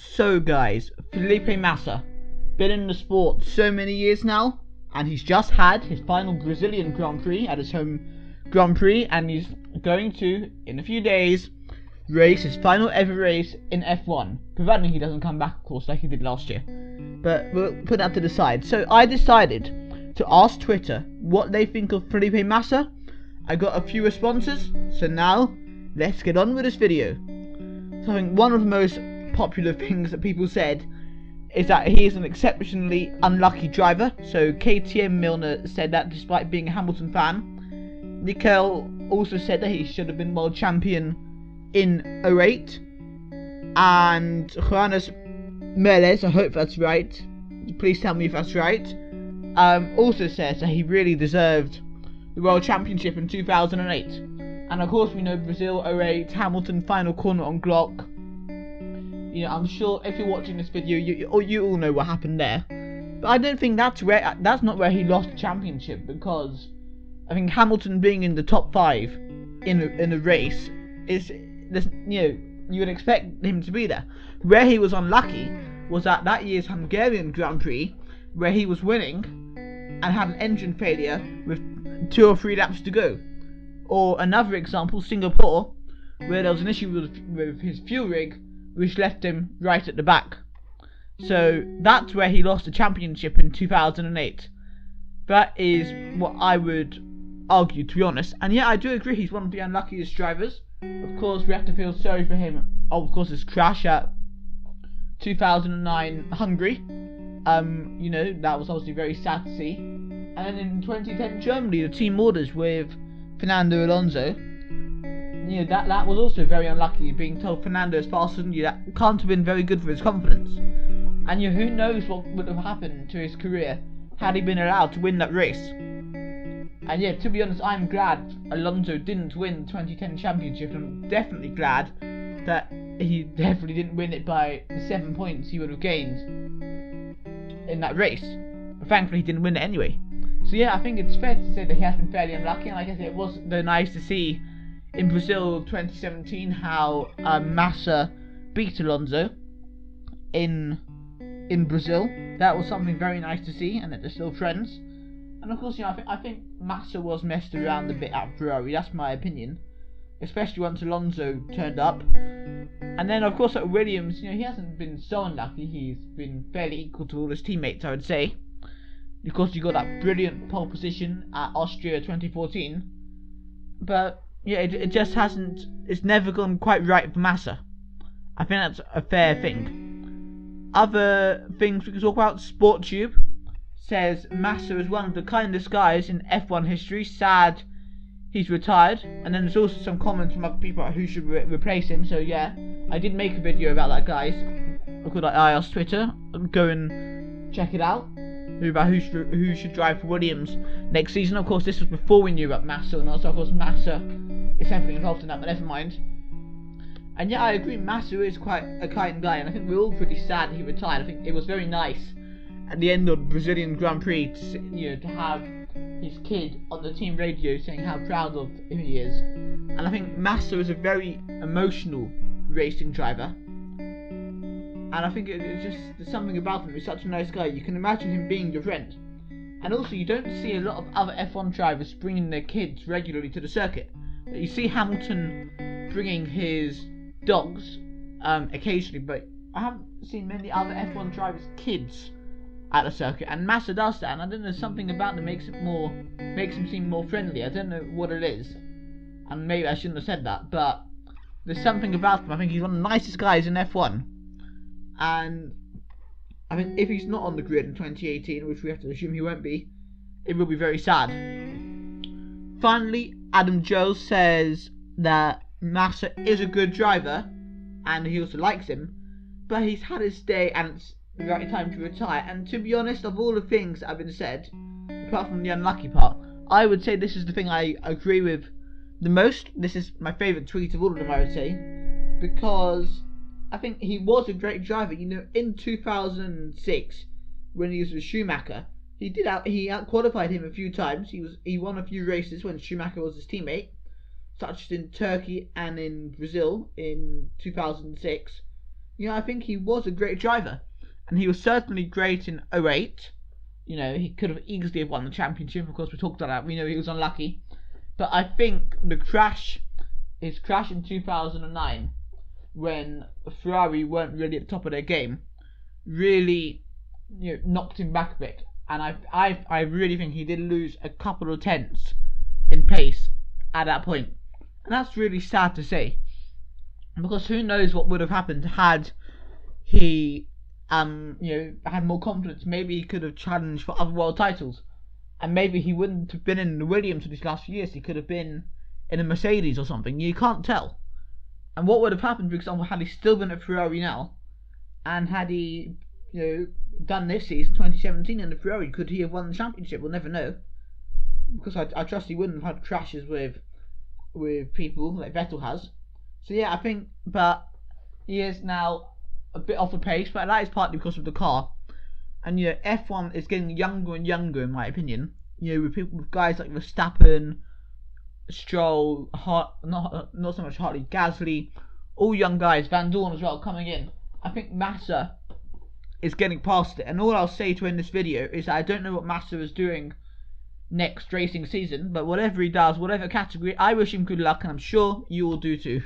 So guys, Felipe Massa, been in the sport so many years now, and he's just had his final Brazilian Grand Prix at his home Grand Prix, and he's going to, in a few days, race his final ever race in F1, providing he doesn't come back, of course, like he did last year. But we'll put that to the side. So I decided to ask Twitter what they think of Felipe Massa. I got a few responses, so now let's get on with this video. So I think one of the most popular things that people said is that he is an exceptionally unlucky driver. So KTM Milner said that despite being a Hamilton fan. Nickel also said that he should have been world champion in 08. And Johannes Meles, I hope that's right, please tell me if that's right, also says that he really deserved the world championship in 2008. And of course we know Brazil 08, Hamilton final corner on Glock. You know, I'm sure if you're watching this video, you all know what happened there. But I don't think that's not where he lost the championship, because I think Hamilton being in the top 5 in a race is, you would expect him to be there. Where he was unlucky was at that year's Hungarian Grand Prix, where he was winning and had an engine failure with 2 or 3 laps to go. Or another example, Singapore, where there was an issue with his fuel rig, which left him right at the back. So that's where he lost the championship in 2008. That is what I would argue, to be honest. And yeah, I do agree he's one of the unluckiest drivers. Of course, we have to feel sorry for him. Of course, his crash at 2009 Hungary. That was obviously very sad to see. And then in 2010 Germany, the team orders with Fernando Alonso. That was also very unlucky, being told Fernando is faster than you. That can't have been very good for his confidence. And who knows what would have happened to his career had he been allowed to win that race. And yeah, to be honest, I'm glad Alonso didn't win the 2010 championship. I'm definitely glad that he definitely didn't win it by the 7 points he would have gained in that race. But thankfully he didn't win it anyway. So yeah, I think it's fair to say that he has been fairly unlucky, and like I guess it was very nice to see in Brazil 2017 how Massa beat Alonso in Brazil. That was something very nice to see, and that they're still friends. And of course, I think Massa was messed around a bit at Ferrari. That's my opinion, especially once Alonso turned up. And then of course at Williams, he hasn't been so unlucky. He's been fairly equal to all his teammates, I would say. Of course, you got that brilliant pole position at Austria 2014, but yeah, it just hasn't. It's never gone quite right for Massa. I think that's a fair thing. Other things we can talk about. SportTube says Massa is one of the kindest guys in F1 history. Sad he's retired. And then there's also some comments from other people about who should replace him. So yeah, I did make a video about that, guys. I asked Twitter. Go and check it out. About who should drive for Williams next season. Of course, this was before we knew about Massa, and also of course Massa is heavily involved in that, but never mind. And yeah, I agree, Massa is quite a kind guy, and I think we're all pretty sad he retired. I think it was very nice at the end of the Brazilian Grand Prix to have his kid on the team radio saying how proud of him he is. And I think Massa is a very emotional racing driver. And I think there's something about him. He's such a nice guy. You can imagine him being your friend. And also, you don't see a lot of other F1 drivers bringing their kids regularly to the circuit. You see Hamilton bringing his dogs occasionally, but I haven't seen many other F1 drivers' kids at the circuit. And Massa does that, and I don't know, there's something about that makes him seem more friendly. I don't know what it is, and maybe I shouldn't have said that, but there's something about him. I think he's one of the nicest guys in F1. And I think if he's not on the grid in 2018, which we have to assume he won't be, it will be very sad. Finally, Adam Joe says that Massa is a good driver, and he also likes him, but he's had his day and it's the right time to retire. And to be honest, of all the things that have been said, apart from the unlucky part, I would say this is the thing I agree with the most. This is my favourite tweet of all of them, I would say, because I think he was a great driver. In 2006, when he was with Schumacher, he out-qualified him a few times. He won a few races when Schumacher was his teammate, such as in Turkey and in Brazil in 2006. I think he was a great driver, and he was certainly great in '08. He could have easily have won the championship. Of course, we talked about that. We know he was unlucky, but I think his crash in 2009, when Ferrari weren't really at the top of their game, really knocked him back a bit. And I really think he did lose a couple of tenths in pace at that point, and that's really sad to say, because who knows what would have happened had he had more confidence. Maybe he could have challenged for other world titles, and maybe he wouldn't have been in the Williams for these last few years. He could have been in a Mercedes or something. You can't tell. And what would have happened, for example, had he still been at Ferrari now, and had he done this season 2017 in the Ferrari, could he have won the championship? We'll never know, because I trust he wouldn't have had crashes with people like Vettel has. So yeah, I think, but he is now a bit off the pace, but that is partly because of the car. And F1 is getting younger and younger, in my opinion. With guys like Verstappen, Stroll, not so much Hartley, Gasly, all young guys, Van Dorn as well coming in. I think Massa is getting past it, and all I'll say to end this video is that I don't know what Massa is doing next racing season, but whatever he does, whatever category, I wish him good luck, and I'm sure you will do too.